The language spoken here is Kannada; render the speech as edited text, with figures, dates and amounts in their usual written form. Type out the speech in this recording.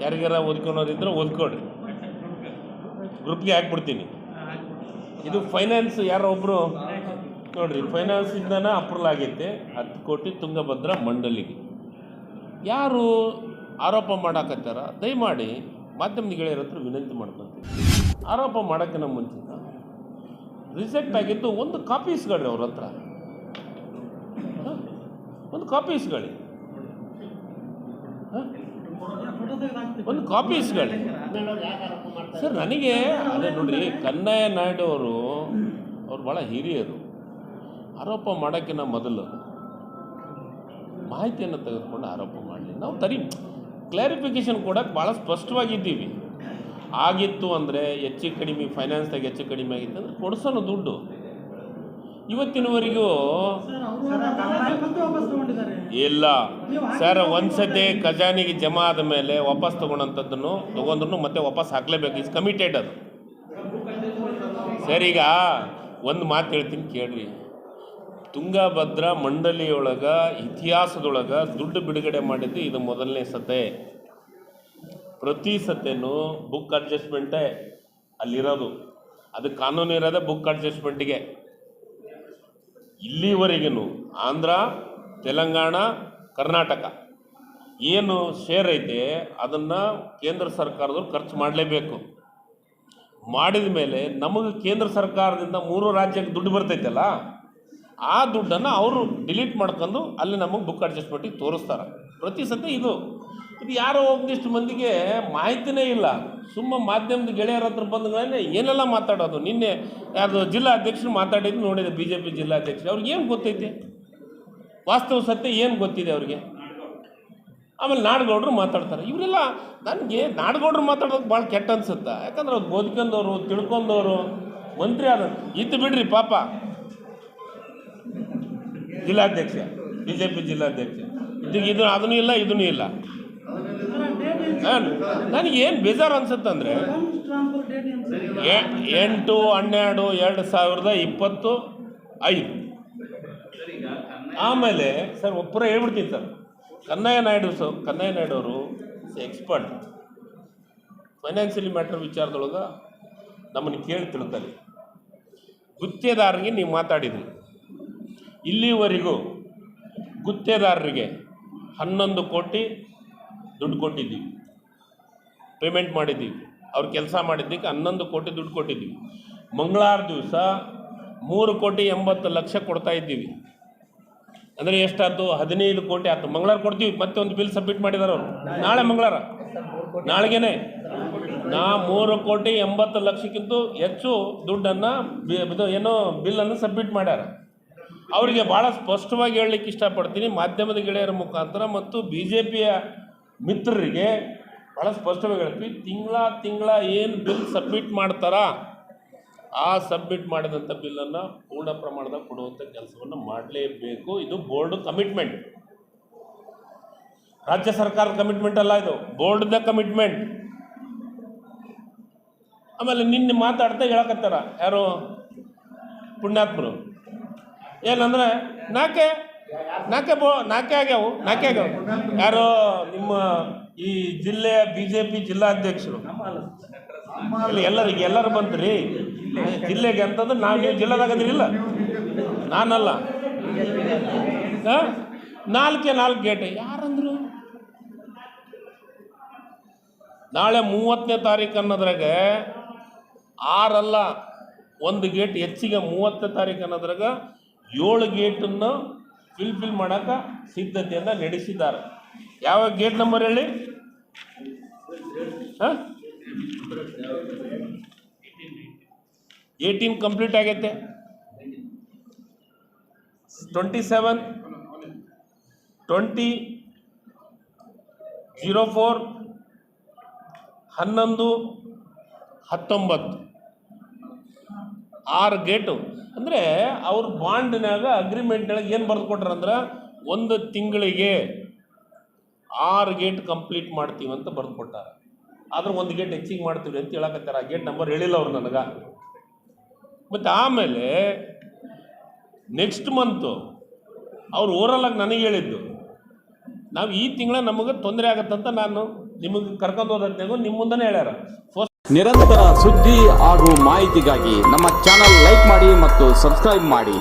ಯಾರಿಗಾರ ಓದ್ಕೊಳೋರಿದ್ರೆ ಓದ್ಕೊಡ್ರಿ, ಗ್ರೂಪ್ಗೆ ಹಾಕ್ಬಿಡ್ತೀನಿ. ಇದು ಫೈನಾನ್ಸ್ ಯಾರೋ ಒಬ್ಬರು ನೋಡಿರಿ, ಫೈನಾನ್ಸಿಂದನ ಅಪ್ರೂವಲ್ ಆಗೈತೆ 10 ಕೋಟಿ ತುಂಗಭದ್ರಾ ಮಂಡಳಿಗೆ. ಯಾರು ಆರೋಪ ಮಾಡಾಕತ್ತಾರ ದಯಮಾಡಿ ಮಾಧ್ಯಮದ ಗೆಳೆಯರ ಹತ್ರ ವಿನಂತಿ ಮಾಡ್ಕೊತೀವಿ. ಆರೋಪ ಮಾಡೋಕ್ಕಿಂತ ಮುಂಚಿತ ರಿಜೆಕ್ಟ್ ಆಗಿದ್ದು ಒಂದು ಕಾಪೀಸ್ಗಳ್ರಿ ಅವ್ರ ಹತ್ರ, ಒಂದು ಕಾಪೀಸ್ಗಳಿ, ಒಂದು ಕಾಪೀಸ್ಗಳಿ ಸರ್. ನನಗೆ ಅದೇ ನೋಡ್ರಿ, ಕನ್ನಯ್ಯ ನಾಯ್ಡು ಅವರು ಭಾಳ ಹಿರಿಯರು. ಆರೋಪ ಮಾಡೋಕ್ಕಿಂತ ಮೊದಲು ಮಾಹಿತಿಯನ್ನು ತೆಗೆದುಕೊಂಡು ಆರೋಪ ಮಾಡಲಿ. ನಾವು ಕ್ಲಾರಿಫಿಕೇಷನ್ ಕೊಡೋಕ್ಕೆ ಭಾಳ ಸ್ಪಷ್ಟವಾಗಿದ್ದೀವಿ. ಆಗಿತ್ತು ಅಂದರೆ ಹೆಚ್ಚು ಕಡಿಮೆ, ಫೈನಾನ್ಸ್ದಾಗ ಹೆಚ್ಚು ಕಡಿಮೆ ಆಗಿತ್ತು ಅಂದರೆ ಕೊಡಿಸೋಣ ದುಡ್ಡು. ಇವತ್ತಿನವರೆಗೂ ಇಲ್ಲ ಸರ್. ಒಂದು ಸತಿ ಖಜಾನೆಗೆ ಜಮಾ ಆದ ಮೇಲೆ ವಾಪಸ್ ತೊಗೊಂಡ್ರು ಮತ್ತೆ ವಾಪಸ್ ಹಾಕಲೇಬೇಕು. ಇಸ್ ಕಮಿಟೆಡ್ ಅದು ಸರ್. ಈಗ ಒಂದು ಮಾತು ಹೇಳ್ತೀನಿ ಕೇಳ್ರಿ. ತುಂಗಭದ್ರಾ ಮಂಡಳಿಯೊಳಗೆ ಇತಿಹಾಸದೊಳಗೆ ದುಡ್ಡು ಬಿಡುಗಡೆ ಮಾಡಿದ್ದು ಇದು ಮೊದಲನೇ ಸತೆ. ಪ್ರತಿ ಸತೆನೂ ಬುಕ್ ಅಡ್ಜಸ್ಟ್ಮೆಂಟೇ ಅಲ್ಲಿರೋದು. ಅದು ಕಾನೂನು ಇರೋದೇ ಬುಕ್ ಅಡ್ಜಸ್ಟ್ಮೆಂಟಿಗೆ. ಇಲ್ಲಿವರೆಗೂ ಆಂಧ್ರ, ತೆಲಂಗಾಣ, ಕರ್ನಾಟಕ ಏನು ಶೇರ್ ಐತೆ ಅದನ್ನು ಕೇಂದ್ರ ಸರ್ಕಾರದವ್ರು ಖರ್ಚು ಮಾಡಲೇಬೇಕು. ಮಾಡಿದ ಮೇಲೆ ನಮಗೆ ಕೇಂದ್ರ ಸರ್ಕಾರದಿಂದ 3 ರಾಜ್ಯಕ್ಕೆ ದುಡ್ಡು ಬರ್ತೈತಲ್ಲ, ಆ ದುಡ್ಡನ್ನು ಅವರು ಡಿಲೀಟ್ ಮಾಡ್ಕೊಂಡು ಅಲ್ಲಿ ನಮಗೆ ಬುಕ್ ಅಡ್ಜಸ್ಟ್ಮೆಂಟಿಗೆ ತೋರಿಸ್ತಾರೆ ಪ್ರತಿ ಸತಿ. ಇದು ಯಾರೋ ಒಂದಿಷ್ಟು ಮಂದಿಗೆ ಮಾಹಿತಿನೇ ಇಲ್ಲ. ಸುಮ್ಮ ಮಾಧ್ಯಮದ ಗೆಳೆಯರ ಹತ್ರ ಬಂದಗಳೇ ಏನೆಲ್ಲ ಮಾತಾಡೋದು. ನಿನ್ನೆ ಯಾವುದು ಜಿಲ್ಲಾ ಅಧ್ಯಕ್ಷರು ಮಾತಾಡಿದ್ದು ನೋಡಿದೆ, BJP ಜಿಲ್ಲಾಧ್ಯಕ್ಷರು. ಅವ್ರಿಗೆ ಏನು ಗೊತ್ತೈತೆ, ವಾಸ್ತವ ಸತ್ಯ ಏನು ಗೊತ್ತಿದೆ ಅವ್ರಿಗೆ. ಆಮೇಲೆ ನಾಡಗೌಡರು ಮಾತಾಡ್ತಾರೆ. ಇವರೆಲ್ಲ ನನಗೆ ನಾಡಗೌಡರು ಮಾತಾಡೋದು ಭಾಳ ಕೆಟ್ಟ ಅನ್ಸುತ್ತೆ. ಯಾಕಂದ್ರೆ ಅವ್ರು ಓದ್ಕೊಂಡವರು, ತಿಳ್ಕೊಂಡವರು, ಮಂತ್ರಿ ಆದ ಇದ್ದು ಬಿಡ್ರಿ ಪಾಪ. ಜಿಲ್ಲಾಧ್ಯಕ್ಷ, BJP ಜಿಲ್ಲಾಧ್ಯಕ್ಷ ಇದು ಅದನ್ನೂ ಇಲ್ಲ ಇದನ್ನೂ ಇಲ್ಲ. ನನಗೇನು ಬೇಜಾರು ಅನ್ಸುತ್ತಂದರೆ 8/12/2025 ಆಮೇಲೆ ಸರ್ ಒಬ್ಬರ ಹೇಳ್ಬಿಡ್ತೀನಿ ಸರ್. ಕನ್ನಯ್ಯ ನಾಯ್ಡು ಅವರು ಎಕ್ಸ್ಪರ್ಟ್ ಫೈನಾನ್ಷಿಯಲಿ ಮ್ಯಾಟ್ರ್ ವಿಚಾರದೊಳಗೆ ನಮ್ಮನ್ನು ಕೇಳಿ ತಿಳ್ತಾರೆ. ಗುತ್ತೇದಾರರಿಗೆ ನೀವು ಮಾತಾಡಿದ್ರಿ. ಇಲ್ಲಿವರೆಗೂ ಗುತ್ತೇದಾರರಿಗೆ 11 ಕೋಟಿ ದುಡ್ಡು ಕೊಟ್ಟಿದ್ದೀವಿ, ಪೇಮೆಂಟ್ ಮಾಡಿದ್ದೀವಿ. ಅವ್ರು ಕೆಲಸ ಮಾಡಿದ್ದಕ್ಕೆ 11 ಕೋಟಿ ದುಡ್ಡು ಕೊಟ್ಟಿದ್ದೀವಿ. ಮಂಗಳವಾರ ದಿವಸ 3,80,00,000 ಕೊಡ್ತಾ ಇದ್ದೀವಿ. ಅಂದರೆ ಎಷ್ಟಾಯ್ತು? 15 ಕೋಟಿ ಆಯ್ತು. ಮಂಗಳವಾರ ಕೊಡ್ತೀವಿ. ಮತ್ತೆ ಒಂದು ಬಿಲ್ ಸಬ್ಮಿಟ್ ಮಾಡಿದಾರೆ ಅವರು. ನಾಳೆ ಮಂಗಳವಾರ, ನಾಳೆಗೇನೆ 3,80,00,000ಕ್ಕಿಂತ ಹೆಚ್ಚು ದುಡ್ಡನ್ನು ಏನೋ ಬಿಲ್ಲನ್ನು ಸಬ್ಮಿಟ್ ಮಾಡ್ಯಾರ. ಅವರಿಗೆ ಭಾಳ ಸ್ಪಷ್ಟವಾಗಿ ಹೇಳಲಿಕ್ಕೆ ಇಷ್ಟಪಡ್ತೀನಿ ಮಾಧ್ಯಮದ ಗೆಳೆಯರ ಮುಖಾಂತರ ಮತ್ತು BJPಯ ಮಿತ್ರರಿಗೆ ಭಾಳ ಸ್ಪಷ್ಟವಾಗಿ ಹೇಳ್ತೀವಿ. ತಿಂಗಳ ಏನು ಬಿಲ್ ಸಬ್ಮಿಟ್ ಮಾಡ್ತಾರ ಆ ಸಬ್ಮಿಟ್ ಮಾಡಿದಂಥ ಬಿಲ್ಲನ್ನು ಪೂರ್ಣ ಪ್ರಮಾಣದಾಗ ಕೊಡುವಂಥ ಕೆಲಸವನ್ನು ಮಾಡಲೇಬೇಕು. ಇದು ಬೋರ್ಡ್ ಕಮಿಟ್ಮೆಂಟ್, ರಾಜ್ಯ ಸರ್ಕಾರದ ಕಮಿಟ್ಮೆಂಟ್ ಅಲ್ಲ, ಇದು ಬೋರ್ಡ್ದ ಕಮಿಟ್ಮೆಂಟ್. ಆಮೇಲೆ ನಿನ್ನೆ ಮಾತಾಡ್ತಾ ಹೇಳಕತ್ತಾರ ಯಾರು ಪುಣ್ಯಾತ್ಮರು, ಏನಂದರೆ ನಾಕೆ ಆಗ್ಯಾವು. ಯಾರೋ ನಿಮ್ಮ ಈ ಜಿಲ್ಲೆಯ BJP ಜಿಲ್ಲಾಧ್ಯಕ್ಷರು ಎಲ್ಲರೂ ಬಂತ್ರಿ ಜಿಲ್ಲೆಗೆ ಅಂತಂದ್ರೆ ನೀವು ಜಿಲ್ಲೆದಾಗದಿರಿಲ್ಲ, ನಾನಲ್ಲ. 4 ಗೇಟ್ ಯಾರಂದ್ರು? ನಾಳೆ 30ನೇ ತಾರೀಕು ಅನ್ನೋದ್ರಾಗ 6 ಅಲ್ಲ, 1 ಗೇಟ್ ಹೆಚ್ಚಿಗೆ 30ನೇ ತಾರೀಕು ಅನ್ನೋದ್ರಾಗ 7 ಗೇಟನ್ನು ಫಿಲ್ ಮಾಡೋಕೆ ಸಿದ್ಧತೆಯನ್ನು ನಡೆಸಿದ್ದಾರೆ. ಯಾವ ಗೇಟ್ ನಂಬರ್ ಹೇಳಿ? 18 ಕಂಪ್ಲೀಟ್ ಆಗೈತೆ. 27, 20, 04, 11, 19 6 ಗೇಟು. ಅಂದರೆ ಅವ್ರ ಬಾಂಡ್ನಾಗ ಅಗ್ರಿಮೆಂಟ್ನಾಗ ಏನು ಬರೆದು ಕೊಟ್ರಂದ್ರೆ 1 ತಿಂಗಳಿಗೆ 6 ಗೇಟ್ ಕಂಪ್ಲೀಟ್ ಮಾಡ್ತೀವಿ ಅಂತ ಬರೆದು ಕೊಟ್ಟಾರ. ಆದ್ರೆ 1 ಗೇಟ್ ಹೆಚ್ಚಿಗೆ ಮಾಡ್ತೀವಿ ಅಂತ ಹೇಳಕತ್ತಾರ. ಆ ಗೇಟ್ ನಂಬರ್ ಹೇಳಿಲ್ಲ ಅವ್ರು ನನಗೆ. ಮತ್ತು ಆಮೇಲೆ ನೆಕ್ಸ್ಟ್ ಮಂತು ಅವ್ರು ಓರಲಾಗಿ ನನಗೆ ಹೇಳಿದ್ದು, ನಾವು ಈ ತಿಂಗಳ ನಮಗೆ ತೊಂದರೆ ಆಗತ್ತಂತ ನಾನು ನಿಮಗೆ ಕರ್ಕೊಂಡು ಹೋದತ್ನಾಗೂ ನಿಮ್ಮ ಮುಂದೆನೇ ಹೇಳ್ಯಾರ. ನಿರಂತರ ಸುದ್ದಿ ಹಾಗೂ ಮಾಹಿತಿಗಾಗಿ ನಮ್ಮ ಚಾನಲ್ ಲೈಕ್ ಮಾಡಿ ಮತ್ತು ಸಬ್ಸ್ಕ್ರೈಬ್ ಮಾಡಿ.